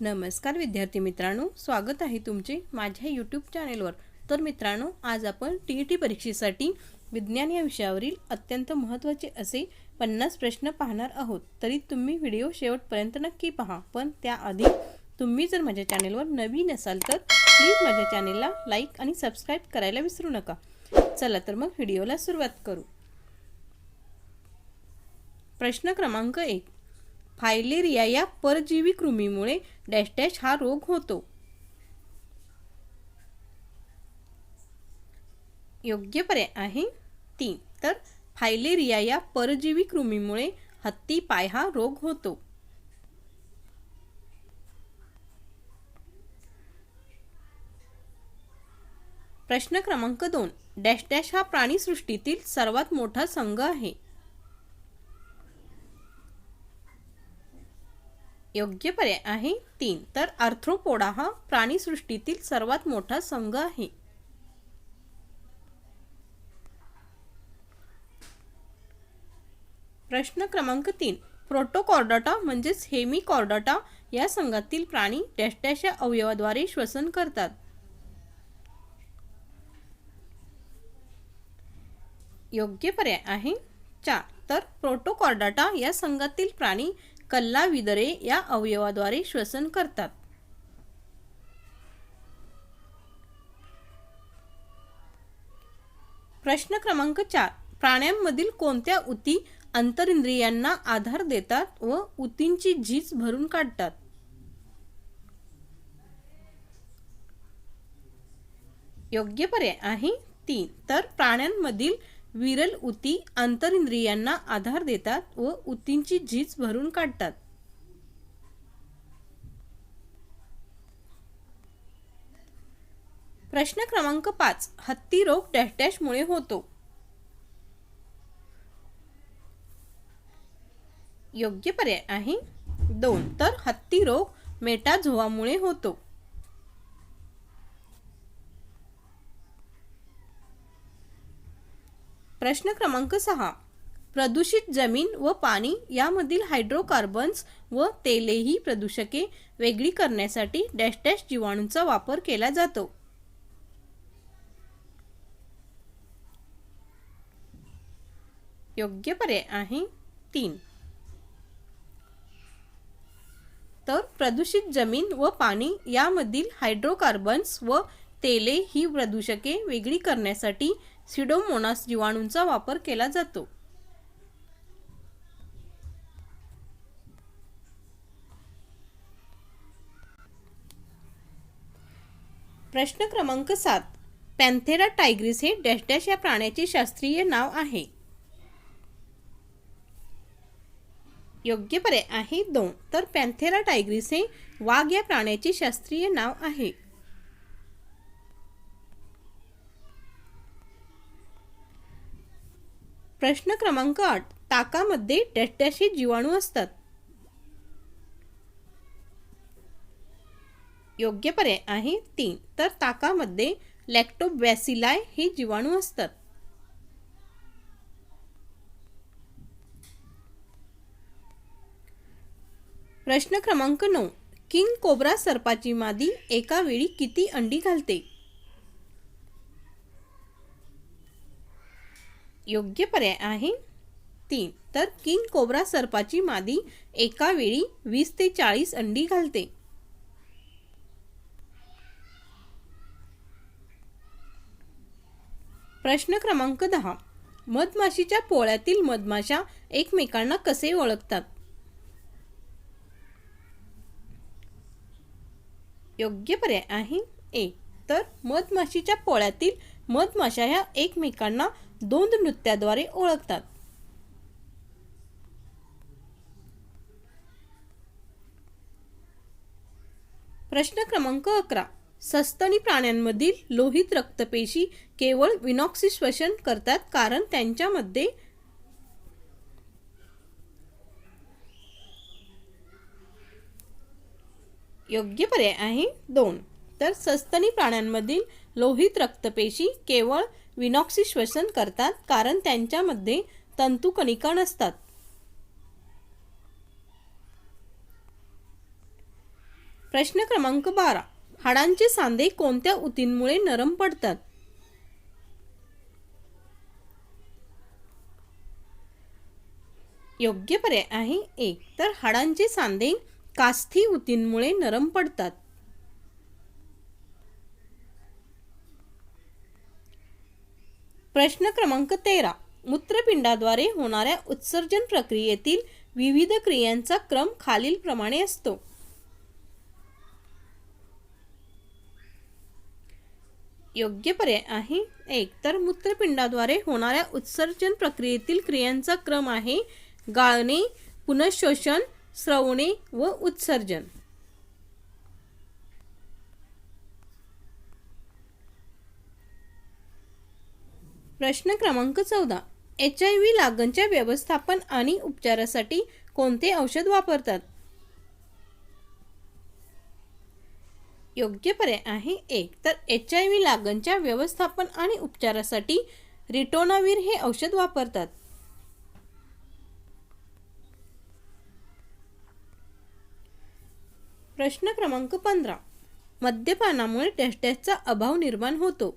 नमस्कार विद्यार्थी मित्रांनो, स्वागत आहे तुमचे माझ्या यूट्यूब चॅनेलवर। तर मित्रांनो, आज आपण टीईटी परीक्षेसाठी विज्ञान या विषयावरील अत्यंत महत्त्वाचे असे 50 प्रश्न पाहणार आहोत। तरी तुम्ही व्हिडिओ शेवटपर्यंत नक्की पहा। पण त्याआधी तुम्ही जर माझ्या चॅनेलवर नवीन असाल तर प्लीज माझ्या चॅनेलला लाईक आणि सबस्क्राइब करायला विसरू नका। चला तर मग व्हिडिओला सुरुवात करू। प्रश्न क्रमांक 1, फायलेरिया या परजीवी कृमीमुळे डॅश डॅश हा रोग होतो। योग्य पर्याय आहे 3। तर फायलेरिया या परजीवी कृमीमुळे हत्ती पाय हा रोग होतो। प्रश्न क्रमांक 2, डॅश डॅश हा प्राणीसृष्टीतील सर्वात मोठा संघ आहे। योग्य पर्याय आहे 3। तर आर्थ्रोपोडा हा प्राणीसृष्टीतील सर्वात मोठा संघ आहे। प्रश्न क्रमांक 3, प्रोटोकॉर्डाटा म्हणजेच हेमिकॉर्डाटा या संघातील प्राणी डॅश डॅश या अवयवाद्वारे श्वसन करतात। योग्य पर्याय आहे 4। तर प्रोटोकॉर्डाटा या संघातील प्राणी कल्लाविदरे या अवयवाद्वारे श्वसन करतात। प्रश्न क्रमांक 4, प्राण्यांमधील कोणत्या ऊती अंतरिंद्रियांना आधार देतात व ऊतींची झीज भरून काढतात। योग्य पर्याय आहे 3। तर प्राण्यांमधील विरल ऊती अंतरिंद्रियांना आधार देतात व ऊतींची झीज भरून काढतात। प्रश्न क्रमांक 5, हत्ती रोग डॅश डॅश मुळे होतो। योग्य पर्याय आहे 2। तर हत्ती रोग मेटाझोआमुळे होतो। प्रश्न क्रमांक 6, प्रदूषित जमीन व पाणी यामधील हायड्रोकार्बन्स व तेलेही प्रदूषके वेगळी करण्यासाठी डॅश डॅश जीवाणूंचा वापर केला जातो। योग्य पर्याय आहे 3। तर प्रदूषित जमीन व पाणी यामधील हायड्रोकार्बन्स व तेले ही प्रदूषके वेगळी करण्यासाठी सिडोमोनास जीवाणूंचा वापर केला जातो। प्रश्न क्रमांक 7, पॅन्थेरा टायग्रिस हे डॅश डॅश या प्राण्याचे शास्त्रीय नाव आहे। योग्य पर्याय आहे 2। तर पॅन्थेरा टायग्रिस हे वाघ या प्राण्याचे शास्त्रीय नाव आहे। प्रश्न क्रमांक 8, ताकामध्ये डॅश डॅश हे जीवाणू असतात। योग्य पर्याय आहे 3। तर ताकामध्ये लॅक्टोबॅसिलाई हे जीवाणू असतात। प्रश्न क्रमांक 9, किंग कोब्रा सर्पाची मादी एका वेळी किती अंडी घालते। योग्य पर्याय आहे 3। तर किंग कोब्रा सर्पाची मादी एका वेळी 20 ते 40 अंडी घालते। प्रश्न क्रमांक 10, मधमाशीच्या पोळ्यातील मधमाशा एकमेकांना कसे ओळखतात। योग्य पर्याय आहे 1। तर मधमाशीच्या पोळ्यातील मधमाशा ह्या एकमेकांना दोन नृत्याद्वारे ओळखतात। प्रश्न क्रमांक 11, सस्तनी प्राण्यांमधील लोहित रक्तपेशी केवळ विनॉक्सी श्वसन करतात कारण त्यांच्यामध्ये योग्य पर्याय आहे 2। तर सस्तनी प्राण्यांमधील लोहित रक्तपेशी केवळ विनॉक्सी श्वसन करतात कारण त्यांच्यामध्ये तंतुकणिका नसतात। प्रश्न क्रमांक 12. हाडांचे सांधे कोणत्या ऊतींमुळे नरम पडतात? योग्य पर्याय आहे 1. तर हाडांचे सांधे कास्थी ऊतींमुळे नरम पडतात. प्रश्न क्रमांक 13. मूत्रपिंडाद्वारे होणाऱ्या उत्सर्जन प्रक्रियेतील विविध क्रियांचा क्रम खालीलप्रमाणे असतो. योग्य पर्याय आहे 1. तर मूत्रपिंडाद्वारे होणाऱ्या उत्सर्जन प्रक्रियेतील क्रियांचा क्रम आहे गाळणे, पुनःशोषण, स्रवणे व उत्सर्जन. प्रश्न क्रमांक 14. HIV लागणच्या व्यवस्थापन आणि उपचारासाठी कोणते औषध वापरतात? योग्य पर्याय आहे 1. तर HIV लागणच्या व्यवस्थापन आणि उपचारासाठी रिटोनावीर हे औषध वापरतात. प्रश्न क्रमांक 15. मद्यपानामुळे डॅशचा अभाव निर्माण होतो.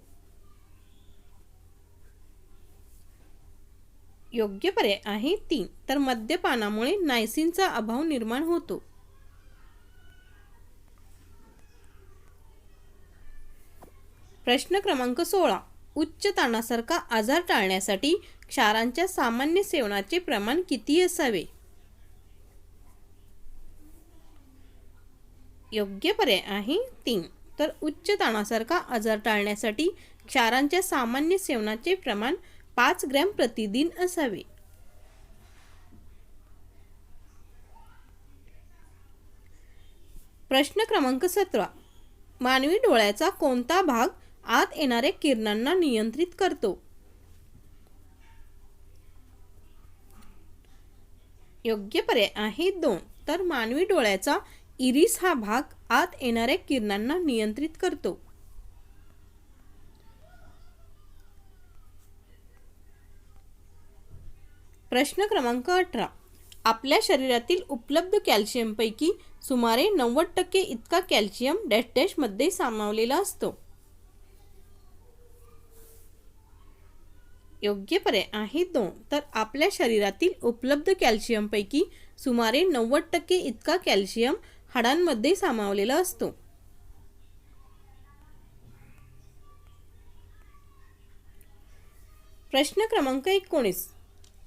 योग्य पर्याय आहे 3. तर मद्यपानामुळे नायसिनचा अभाव निर्माण होतो. प्रश्न क्रमांक 16. उच्च ताणासारखा आजार टाळण्यासाठी क्षारांच्या सामान्य सेवनाचे प्रमाण किती असावे? योग्य पर्याय आहे 3. तर उच्च ताणासारखा आजार टाळण्यासाठी क्षारांच्या सामान्य सेवनाचे प्रमाण 5 ग्रॅम प्रतिदिन असावे. प्रश्न क्रमांक 17. मानवी डोळ्याचा कोणता भाग आत येणाऱ्या किरणांना नियंत्रित करतो? योग्य पर्याय आहे 2. तर मानवी डोळ्याचा इरिस हा भाग आत येणाऱ्या किरणांना नियंत्रित करतो. प्रश्न क्रमांक 18. आपल्या शरीरातील उपलब्ध कॅल्शियमपैकी सुमारे 90% इतका कॅल्शियम डॅश डॅश मध्ये सामावलेला असतो. योग्य पर्याय आहे 2. तर आपल्या शरीरातील उपलब्ध कॅल्शियमपैकी सुमारे 90% इतका कॅल्शियम हाडांमध्ये सामावलेला असतो. प्रश्न क्रमांक 19.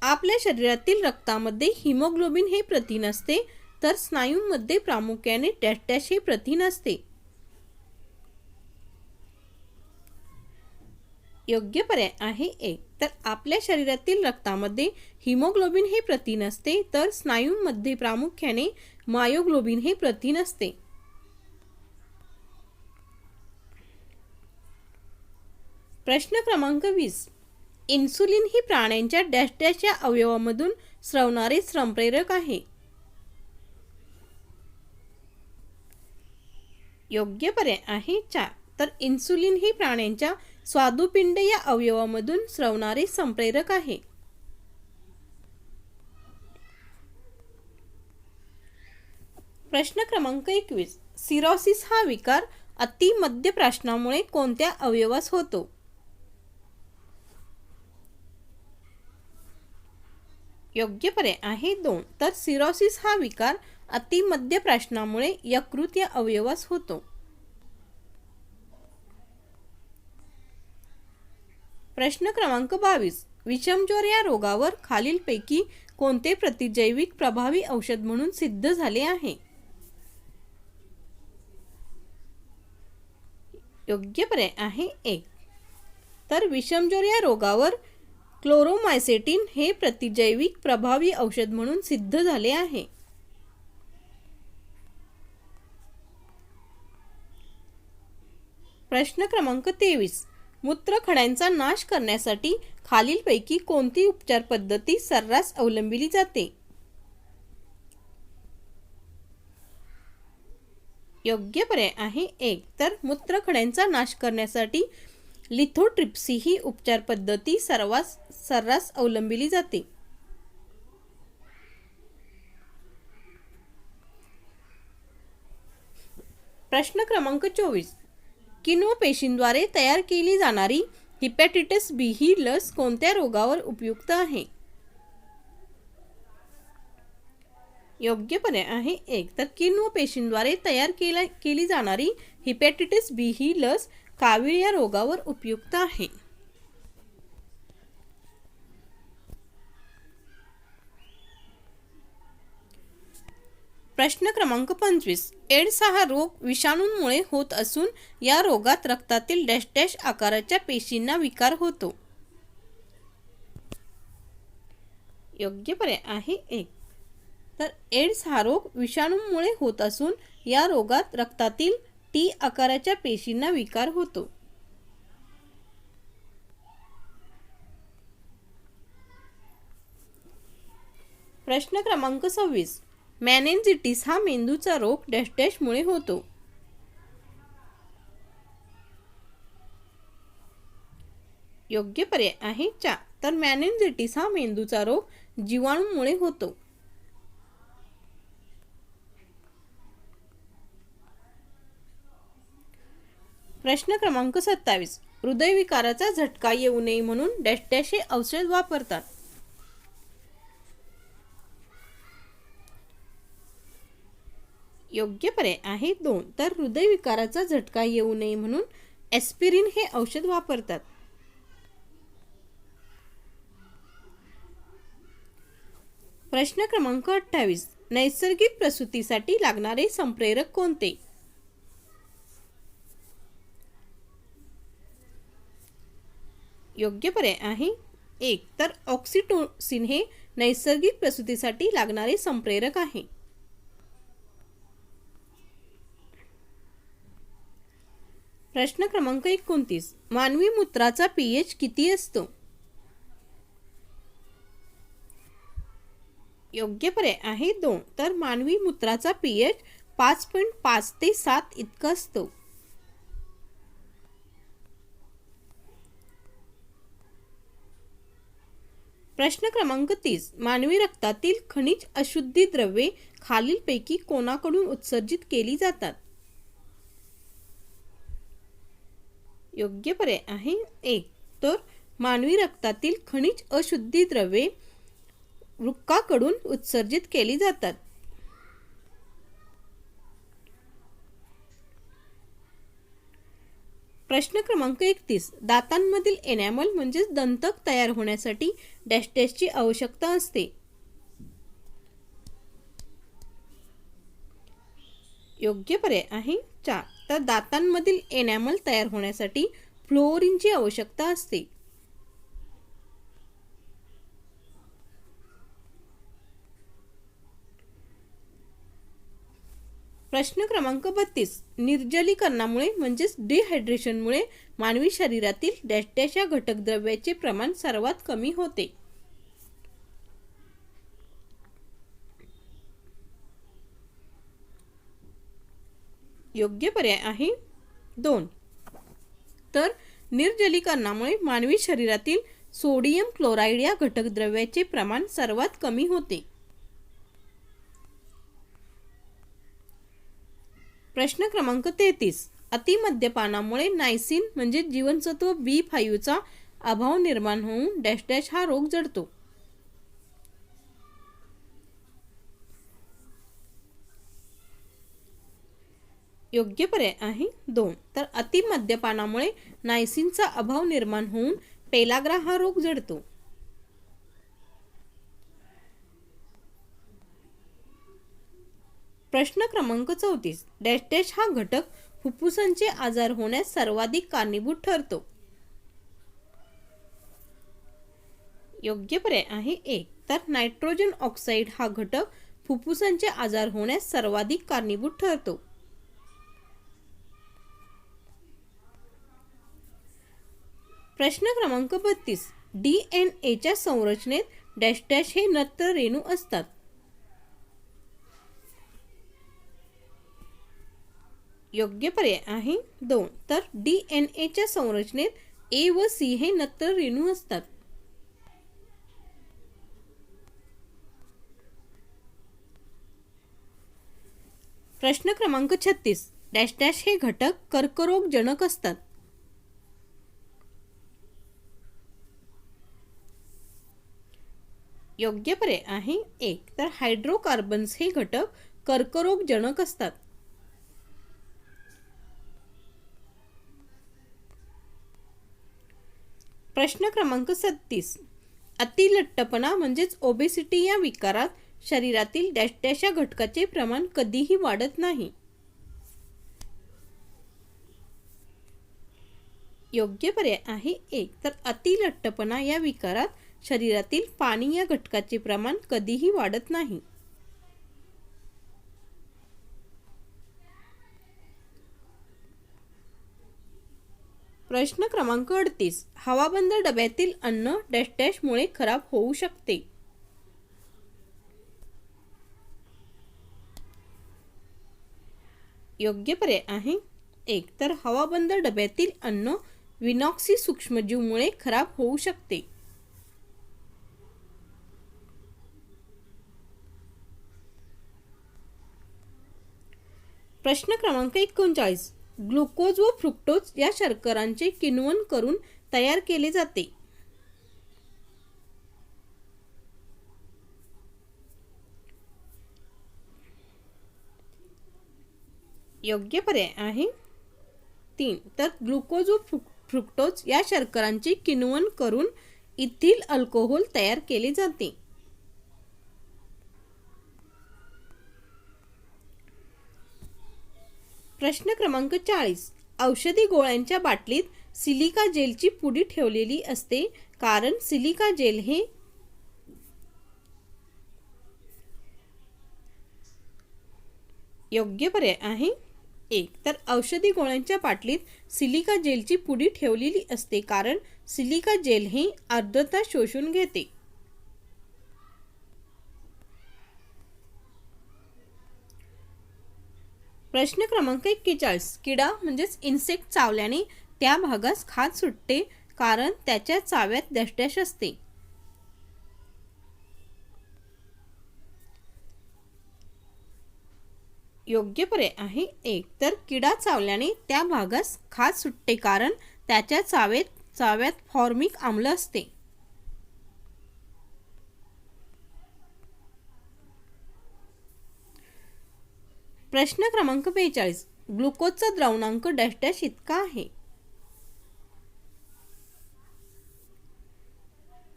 आपल्या शरीरातील रक्तामध्ये हिमोग्लोबिन हे प्रथिन असते, तर स्नायूंमध्ये प्रामुख्याने डॅश डॅश हे प्रथिन असते. योग्य पर्याय आहे 1. तर आपल्या शरीरातील रक्तामध्ये हिमोग्लोबिन हे प्रथिन असते, तर स्नायूंमध्ये प्रामुख्याने मायोग्लोबिन हे प्रथिन असते. प्रश्न क्रमांक 20. इन्सुलिन ही प्राण्यांच्या डॅश डॅश या अवयवामधून स्रवणारे संप्रेरक आहे. योग्य पर्याय आहे 4. तर इन्सुलिन ही प्राण्यांच्या स्वादुपिंड या अवयवामधून स्रवणारे संप्रेरक आहे. प्रश्न क्रमांक 21. सिरोसिस हा विकार अतिमद्यप्राशनामुळे कोणत्या अवयवास होतो? योग्य पर्याय आहे 2. तर सिरोसिस हा विकार अतिमद्यप्राशनामुळे यकृत या अवयवास होतो. प्रश्न क्रमांक 22. विषमज्वर या रोगावर खालीलपैकी कोणते प्रतिजैविक प्रभावी औषध म्हणून सिद्ध झाले आहे? योग्य पर्याय आहे 1. तर विषमज्वर या रोगावर क्लोरोमायसेटिन हे प्रतिजैविक प्रभावी औषध म्हणून सिद्ध झाले आहे. प्रश्न क्रमांक 23. मूत्रखड्यांचा नाश करण्यासाठी खालीलपैकी कोणती उपचार पद्धती सर्रास अवलंबिली जाते? योग्य पर्याय आहे 1. तर मूत्रखड्यांचा नाश करण्यासाठी लिथोट्रिप्सी ही उपचार पद्धती सर्रास अवलंबिली जाते. प्रश्न क्रमांक 24. किण्व पेशींद्वारे तयार केली जाणारी हेपॅटिटिस बी ही लस कोणत्या रोगावर उपयुक्त आहे? योग्य पर्याय आहे 1. तर किण्व पेशींद्वारे तयार केली जाणारी हेपॅटिटिस बी ही लस कावीळ या रोगावर उपयुक्त आहे. प्रश्न क्रमांक 25. एड्स हा रोग विषाणूंमुळे होत असून या रोगात रक्तातील डॅश डॅश आकाराच्या पेशींना विकार होतो. योग्य पर्याय आहे 1. तर एड्स हा रोग विषाणूंमुळे होत असून या रोगात रक्तातील टी आकाराच्या पेशींना विकार होतो. प्रश्न क्रमांक 26. मेनिंजायटिस हा मेंदूचा रोग डॅश डॅश मुळे होतो. योग्य पर्याय आहे 4. तर मेनिंजायटिस हा मेंदूचा रोग जीवाणूंमुळे होतो. प्रश्न क्रमांक 27. हृदयविकाराचा झटका येऊ नये म्हणून डॅश डॅश हे औषध वापरतात. योग्य पर्याय आहे 2. तर हृदयविकाराचा झटका येऊ नये म्हणून ॲस्पिरिन हे औषध वापरतात. प्रश्न क्रमांक 28. नैसर्गिक प्रसूतीसाठी लागणारे संप्रेरक कोणते? योग्य पर्याय आहे 1. तर ऑक्सिटोसिन हे नैसर्गिक प्रसूतीसाठी लागणारे संप्रेरक आहे. प्रश्न क्रमांक 29. मानवी मूत्राचा pH किती असतो? योग्य पर्याय आहे 2. तर मानवी मूत्राचा pH 5.5 ते 7 इतका असतो. प्रश्न क्रमांक 30. मानवी रक्तातील खनिज अशुद्धी द्रव्ये खालीलपैकी कोणाकडून उत्सर्जित केली जातात? योग्य पर्याय आहे 1. तर मानवी रक्तातील खनिज अशुद्धी द्रव्ये वृक्काकडून उत्सर्जित केली जातात. प्रश्न क्रमांक 31. दातांमधील एनॅमल म्हणजेच दंतक तयार होण्यासाठी डॅश डॅशची आवश्यकता असते. योग्य पर्याय आहे 4. तर दातांमधील एनॅमल तयार होण्यासाठी फ्लोरीनची आवश्यकता असते. प्रश्न क्रमांक 32. निर्जलीकरणामुळे म्हणजेच डिहायड्रेशनमुळे मानवी शरीरातील डॅश डॅश या घटक द्रव्याचे प्रमाण सर्वात कमी होते. योग्य पर्याय आहे 2. तर निर्जलीकरणामुळे मानवी शरीरातील सोडियम क्लोराईड या घटक द्रव्याचे प्रमाण सर्वात कमी होते. प्रश्न क्रमांक 33. अतिमद्यपानामुळे नायसिन म्हणजे जीवनसत्व B5 चा अभाव निर्माण होऊन डॅश डॅश हा रोग जडतो. योग्य पर्याय आहे 2. तर अतिमद्यपानामुळे नायसिनचा अभाव निर्माण होऊन पेलाग्रा हा रोग जडतो. प्रश्न क्रमांक 34. डॅश डॅश हा घटक फुफ्फुसांचे आजार होण्यास सर्वाधिक कारणीभूत ठरतो. योग्य पर्याय आहे 1. तर नायट्रोजन ऑक्साईड हा घटक फुफ्फुसांचे आजार होण्यास सर्वाधिक कारणीभूत ठरतो. प्रश्न क्रमांक 32. DNA च्या संरचनेत डॅश डॅश हे नत्र रेणू असतात. योग्य पर्याय आहे 2. तर DNA च्या संरचनेत A व C हे नत्र रेणू असतात. प्रश्न क्रमांक 36. डॅश डॅश हे घटक कर्करोगजनक असतात. योग्य पर्याय आहे 1. तर हायड्रोकार्बन्स हे घटक कर्करोगजनक असतात. प्रश्न क्रमांक 37. अतिलठ्ठपणा म्हणजेच ओबेसिटी या विकारात शरीरातील डॅश डॅश या घटकाचे प्रमाण कधीही वाढत नाही. योग्य पर्याय आहे 1. तर अतिलठ्ठपणा या विकारात शरीरातील पाणी या घटकाचे प्रमाण कधीही वाढत नाही. प्रश्न क्रमांक 38. हवाबंद डब्यातील अन्न डॅश डॅश मुळे खराब होऊ शकते. योग्य पर्याय आहे 1. तर हवाबंद डब्यातील अन्न विनॉक्सी सूक्ष्मजीवमुळे खराब होऊ शकते. प्रश्न क्रमांक 39. ग्लुकोज व फ्रुक्टोज या शर्करांचे किण्वन करून तयार केले जाते. योग्य पर्याय आहे 3. तर ग्लुकोज व फ्रुक्टोज या शर्करांचे किण्वन करून इथिल अल्कोहोल तयार केले जाते. प्रश्न क्रमांक 40. औषधी गोळ्यांच्या बाटलीत सिलिका जेलची पुडी ठेवलेली असते कारण सिलिका जेल हे योग्य पर्याय आहे 1. तर औषधी गोळ्यांच्या बाटलीत सिलिका जेलची पुडी ठेवलेली असते कारण सिलिका जेल हे आर्द्रता शोषून घेते. प्रश्न क्रमांक 41. किडा म्हणजेच इन्सेक्ट चावल्याने त्या भागास खाज सुटते कारण त्याच्या चाव्यात डॅश डॅश असते. योग्य पर्याय आहे 1. तर किडा चावल्याने त्या भागास खाज सुटते कारण त्याच्या चाव्यात फॉर्मिक आम्ल असते. प्रश्न क्रमांक 42. ग्लुकोजचा द्रावणांक डॅश डॅश इतका आहे.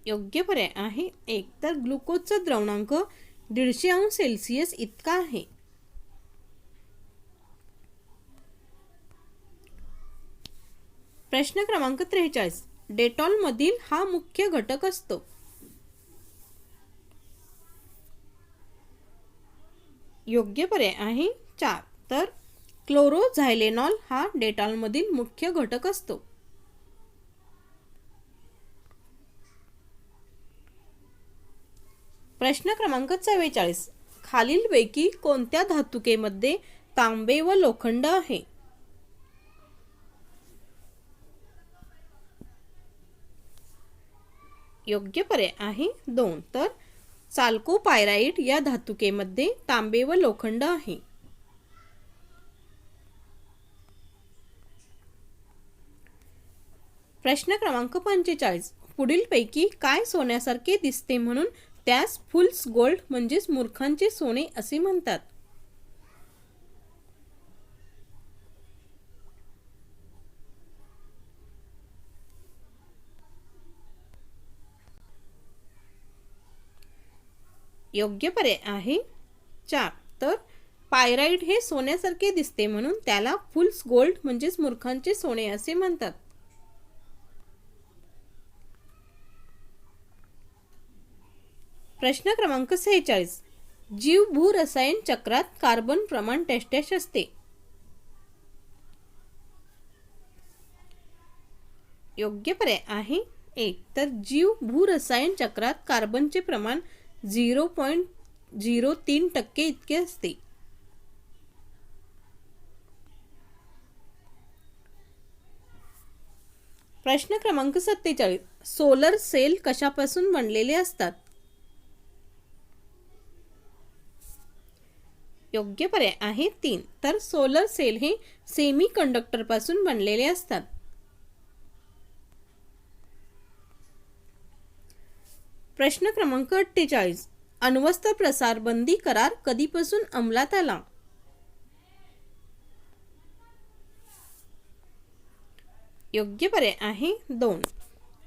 योग्य पर्याय आहे 1. तर ग्लुकोजचा द्रावणांक 150 अंश सेल्सिअस इतका आहे. प्रश्न क्रमांक 43. डेटॉल मधील हा मुख्य घटक असतो. योग्य पर्याय आहे 4. तर क्लोरोझायलेनॉल हा डेटॉल मधील मुख्य घटक असतो. प्रश्न क्रमांक 44. खालीलपैकी कोणत्या धातुकेमध्ये तांबे व लोखंड आहे. योग्य पर्याय आहे 2. तर चाल्कोपायराइट या धातुकेमध्ये तांबे व लोखंड आहे. प्रश्न क्रमांक 45. पुढीलपैकी काय सोन्यासारखे दिसते म्हणून त्यास फुल्स गोल्ड म्हणजेच मूर्खांचे सोने असे म्हणतात. योग्य पर्याय आहे 4. तर पायराइट हे सोन्यासारखे दिसते म्हणून त्याला फुल्स गोल्ड म्हणजेच मूर्खांचे सोने असे म्हणतात. प्रश्न क्रमांक 46. जीव भूरसायन चक्रात कार्बन प्रमाण डॅश डॅश असते. योग्य पर्याय आहे 1. तर जीव भूरसायन चक्रात कार्बनचे प्रमाण 0.03% इतके असते. प्रश्न क्रमांक 47. सोलर सेल कशापासून बनलेले असतात. योग्य पर्याय आहे 3. तर सोलर सेल हे सेमी कंडक्टर पासून बनलेले असतात. प्रश्न क्रमांक 48. अण्वस्त्र प्रसार बंदी करार कधीपासून अंमलात आला? योग्य पर्याय आहे 2.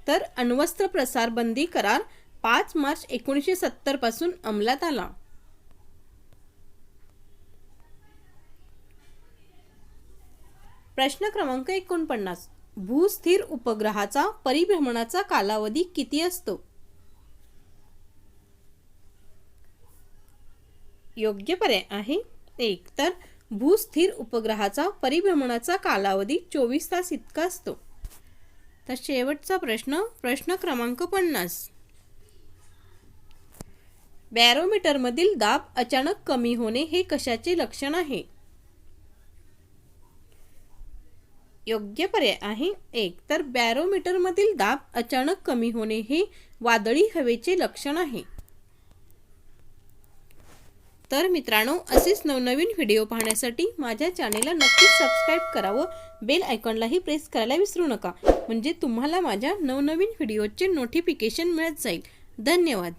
तर अण्वस्त्र प्रसार बंदी करार 5 मार्च 1970 पासून अंमलात आला. प्रश्न क्रमांक 49. भूस्थिर उपग्रहाचा परिभ्रमणाचा कालावधी किती असतो? योग्य पर्याय आहे 1. तर भूस्थिर उपग्रहाचा परिभ्रमणाचा कालावधी 24 तास इतका असतो. तर शेवटचा प्रश्न क्रमांक 50. बॅरोमीटरमधील दाब अचानक कमी होणे हे कशाचे लक्षण आहे? योग्य पर्याय आहे 1. तर बॅरोमीटरमधील दाब अचानक कमी होणे हे वादळी हवेचे लक्षण आहे. तर मित्रांनो, असेच नवनवीन व्हिडिओ पाहण्यासाठी माझ्या चॅनेलला नक्कीच सबस्क्राईब करा व बेल आयकॉनलाही प्रेस करायला विसरू नका, म्हणजे तुम्हाला माझ्या नवनवीन व्हिडिओचे नोटिफिकेशन मिळत जाईल. धन्यवाद.